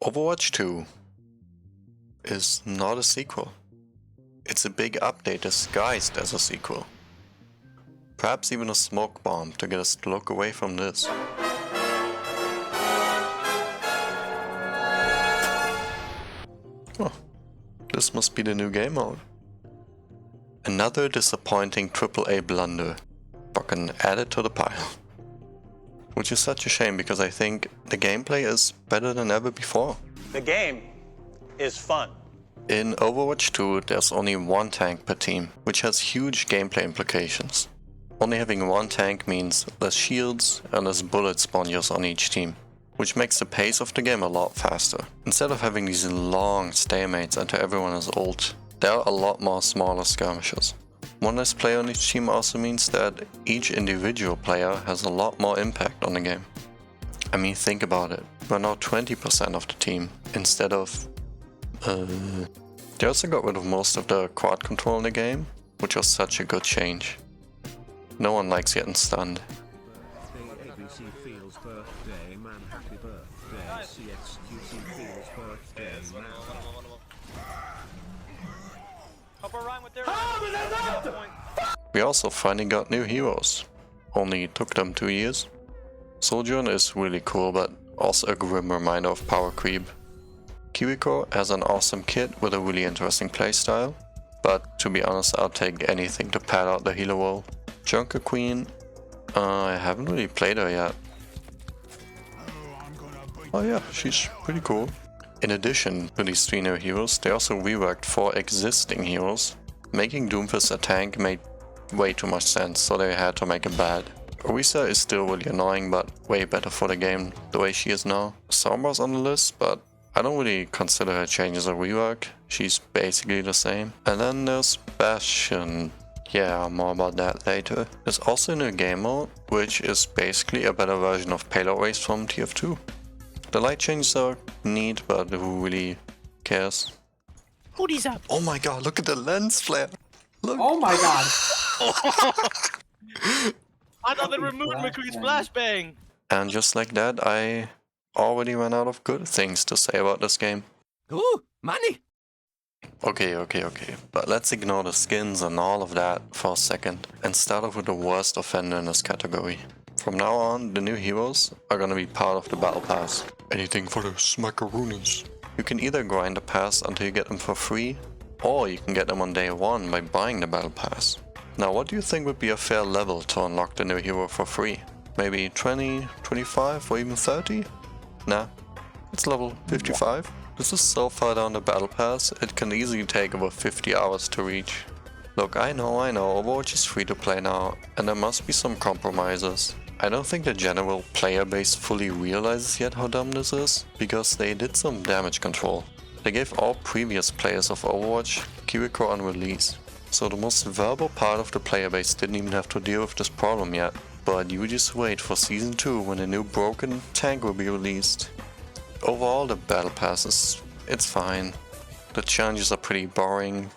Overwatch 2 is not a sequel. It's a big update disguised as a sequel. Perhaps even a smoke bomb to get us to look away from this. Oh, this must be the new game mode. Another disappointing AAA blunder. Fucking added to the pile. Which is such a shame because I think the gameplay is better than ever before. The game is fun. In Overwatch 2 there's only one tank per team, which has huge gameplay implications. Only having one tank means less shields and less bullet spawners on each team, which makes the pace of the game a lot faster. Instead of having these long stalemates until everyone is ult, there are a lot more smaller skirmishes. One less player on each team also means that each individual player has a lot more impact on the game. I mean, think about it. We're now 20% of the team instead of... They also got rid of most of the quad control in the game, which was such a good change. No one likes getting stunned. We also finally got new heroes. Only took them 2 years. Sojourn is really cool, but also a grim reminder of power creep. Kiriko has an awesome kit with a really interesting playstyle, but to be honest I'll take anything to pad out the healer role. Junker Queen, I haven't really played her yet. Oh yeah, she's pretty cool. In addition to these 3 new heroes, they also reworked 4 existing heroes. Making Doomfist a tank made way too much sense, so they had to make it bad. Orisa is still really annoying, but way better for the game the way she is now. Sombra's on the list, but I don't really consider her changes a rework. She's basically the same. And then there's Bastion. Yeah, more about that later. There's also a new game mode, which is basically a better version of Payload Race from TF2. The light changes are neat, but who really cares? Hoodies up! Oh my god, look at the lens flare! Look! Oh my god! I thought they removed McCree's flashbang! And just like that, I already ran out of good things to say about this game. Ooh, money! Okay, but let's ignore the skins and all of that for a second and start off with the worst offender in this category. From now on, the new heroes are gonna be part of the battle pass. Anything for the smackaroonies. You can either grind the pass until you get them for free, or you can get them on day 1 by buying the battle pass. Now what do you think would be a fair level to unlock the new hero for free? Maybe 20, 25 or even 30? Nah, it's level 55. This is so far down the battle pass, it can easily take over 50 hours to reach. Look, I know, Overwatch is free to play now, and there must be some compromises. I don't think the general player base fully realizes yet how dumb this is, because they did some damage control. They gave all previous players of Overwatch Kiriko on release. So the most verbal part of the player base didn't even have to deal with this problem yet. But you just wait for Season 2 when a new broken tank will be released. Overall the battle pass it's fine. The challenges are pretty boring.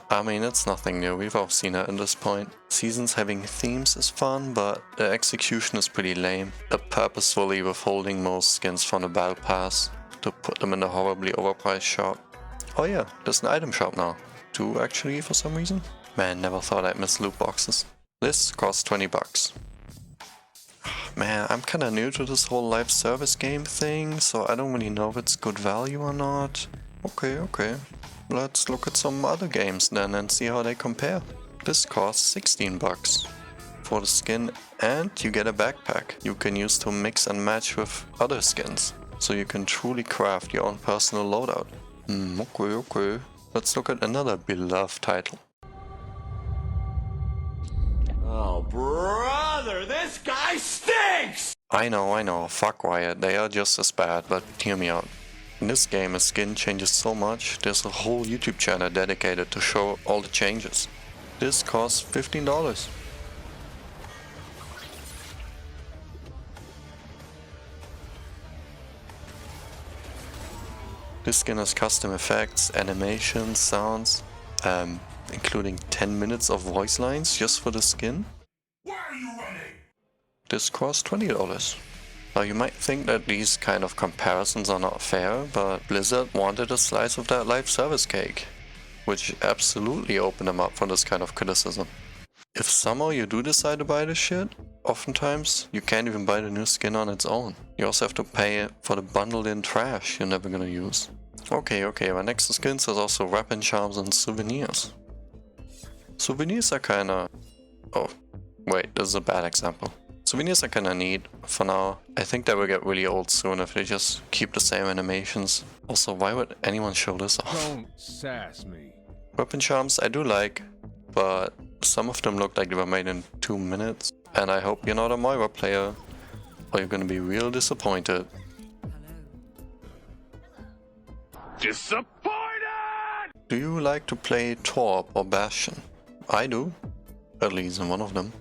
I mean, it's nothing new, we've all seen it at this point. Seasons having themes is fun, but the execution is pretty lame. They're purposefully withholding most skins from the battle pass to put them in the horribly overpriced shop. Oh yeah, there's an item shop now. 2 actually for some reason. Man, never thought I'd miss loot boxes. This costs 20 bucks. Man, I'm kinda new to this whole live service game thing, so I don't really know if it's good value or not. Okay. Let's look at some other games then and see how they compare. This costs 16 bucks for the skin, and you get a backpack you can use to mix and match with other skins, so you can truly craft your own personal loadout. Okay. Let's look at another beloved title. Oh, brother, this guy stinks! I know, fuck Riot, they are just as bad, but hear me out. In this game, a skin changes so much, there's a whole YouTube channel dedicated to show all the changes. This costs $15. This skin has custom effects, animations, sounds, including 10 minutes of voice lines just for the skin. Where are you running? This costs $20. Now you might think that these kind of comparisons are not fair, but Blizzard wanted a slice of that live service cake, which absolutely opened them up for this kind of criticism. If somehow you do decide to buy this shit, oftentimes you can't even buy the new skin on its own. You also have to pay for the bundled in trash you're never gonna use. Okay, my next to skins is also weapon charms and souvenirs. Souvenirs are kinda... oh, wait, this is a bad example. Souvenirs are kinda neat for now. I think they will get really old soon if they just keep the same animations. Also, why would anyone show this off? Don't sass me. Weapon charms I do like, but some of them look like they were made in 2 minutes. And I hope you're not a Moira player, or you're gonna be real disappointed. Disappointed! Do you like to play Torp or Bastion? I do, at least in one of them.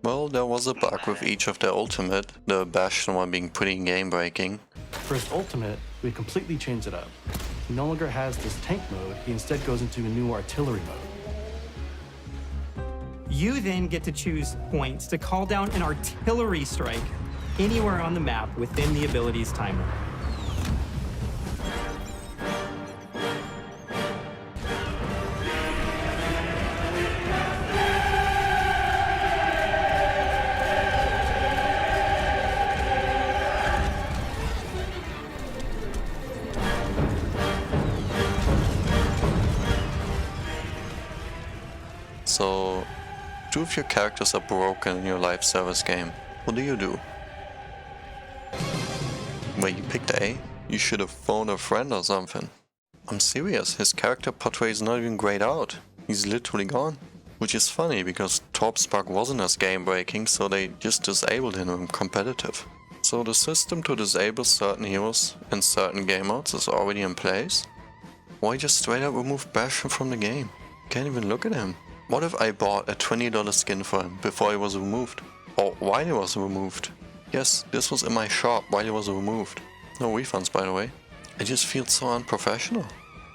Well, there was a bug with each of their ultimate, the Bastion one being pretty game-breaking. For his ultimate, we completely changed it up. He no longer has this tank mode, he instead goes into a new artillery mode. You then get to choose points to call down an artillery strike anywhere on the map within the ability's timer. So, two of your characters are broken in your live service game. What do? Wait, you picked A? You should have phoned a friend or something. I'm serious, his character portrait is not even grayed out. He's literally gone. Which is funny, because Torp's bug wasn't as game-breaking, so they just disabled him in competitive. So the system to disable certain heroes in certain game modes is already in place? Why just straight up remove Bastion from the game? Can't even look at him. What if I bought a $20 skin for him before he was removed? Or while he was removed? Yes, this was in my shop while he was removed. No refunds, by the way. I just feel so unprofessional.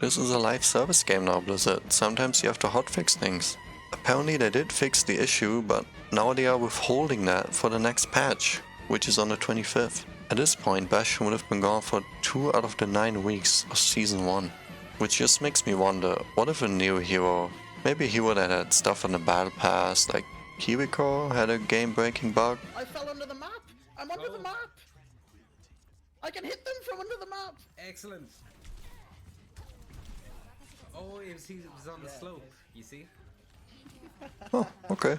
This is a live service game now, Blizzard. Sometimes you have to hotfix things. Apparently they did fix the issue, but now they are withholding that for the next patch, which is on the 25th. At this point, Bastion would have been gone for 2 out of the 9 weeks of Season 1. Which just makes me wonder, what if a new hero, maybe a hero that had stuff on the battle pass, like Kiriko had a game-breaking bug? I fell under the map! I'm under the map! I can hit them from under the map! Excellent. Oh, he was on the slope, you see? Oh, okay.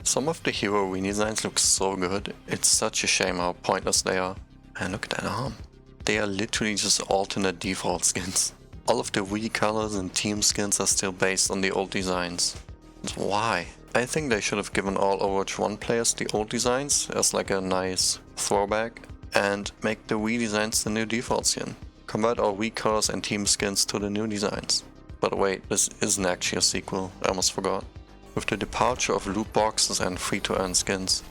Some of the hero redesigns look so good, it's such a shame how pointless they are. And look at that arm. They are literally just alternate default skins. All of the Wii colors and team skins are still based on the old designs. Why? I think they should have given all Overwatch 1 players the old designs as like a nice throwback, and make the Wii designs the new default skin. Convert all Wii colors and team skins to the new designs. But wait, this isn't actually a sequel, I almost forgot. With the departure of loot boxes and free-to-earn skins.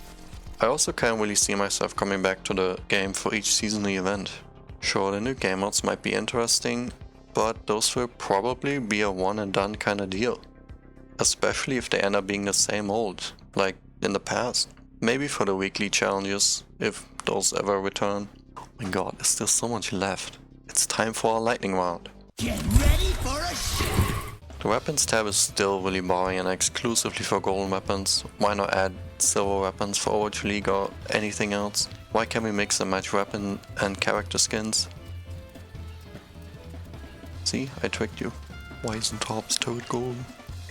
I also can't really see myself coming back to the game for each seasonal event. Sure, the new game modes might be interesting, but those will probably be a one and done kinda deal. Especially if they end up being the same old, like in the past. Maybe for the weekly challenges, if those ever return. Oh my god, there's still so much left. It's time for our lightning round. Get ready for a shit! The weapons tab is still really boring and exclusively for golden weapons. Why not add silver weapons for Overwatch League or anything else? Why can't we mix and match weapon and character skins? See, I tricked you. Why isn't Torp's toad golden?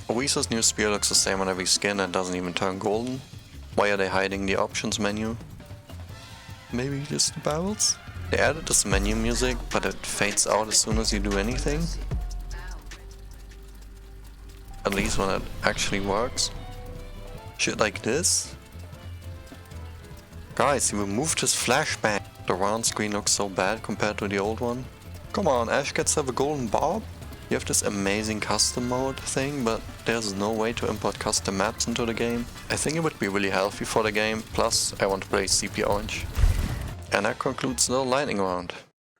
Orisa's new spear looks the same on every skin and doesn't even turn golden. Why are they hiding the options menu? Maybe just the barrels? They added this menu music, but it fades out as soon as you do anything. At least when it actually works. Shit like this? Guys, he removed his flashbang. The round screen looks so bad compared to the old one. Come on, Ash gets to have a golden bob? You have this amazing custom mode thing, but there's no way to import custom maps into the game. I think it would be really healthy for the game, plus I want to play CP Orange. And that concludes the lightning round.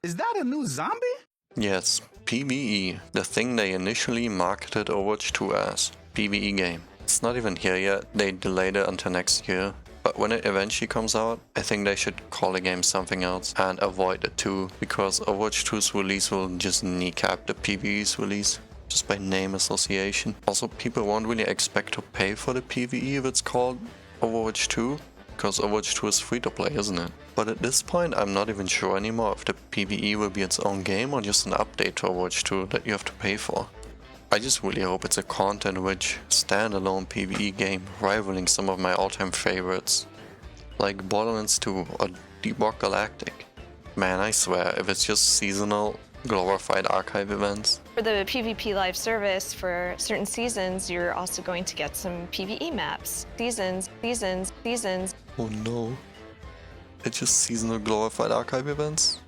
Is that a new zombie? Yes, PvE, the thing they initially marketed Overwatch 2 as. PvE game. It's not even here yet, they delayed it until next year. But But when it eventually comes out, I think they should call the game something else and avoid the 2, because Overwatch 2's release will just kneecap the PvE's release, just by name association. Also, people won't really expect to pay for the PvE if it's called Overwatch 2, because Overwatch 2 is free to play, isn't it? But at this point, I'm not even sure anymore if the PvE will be its own game or just an update to Overwatch 2 that you have to pay for. I just really hope it's a content-rich, standalone PvE game rivaling some of my all-time favorites, like Borderlands 2 or Galactic. Man, I swear, if it's just seasonal, glorified archive events. For the PvP live service, for certain seasons, you're also going to get some PvE maps. Seasons. Oh no. It's just seasonal glorified archive events?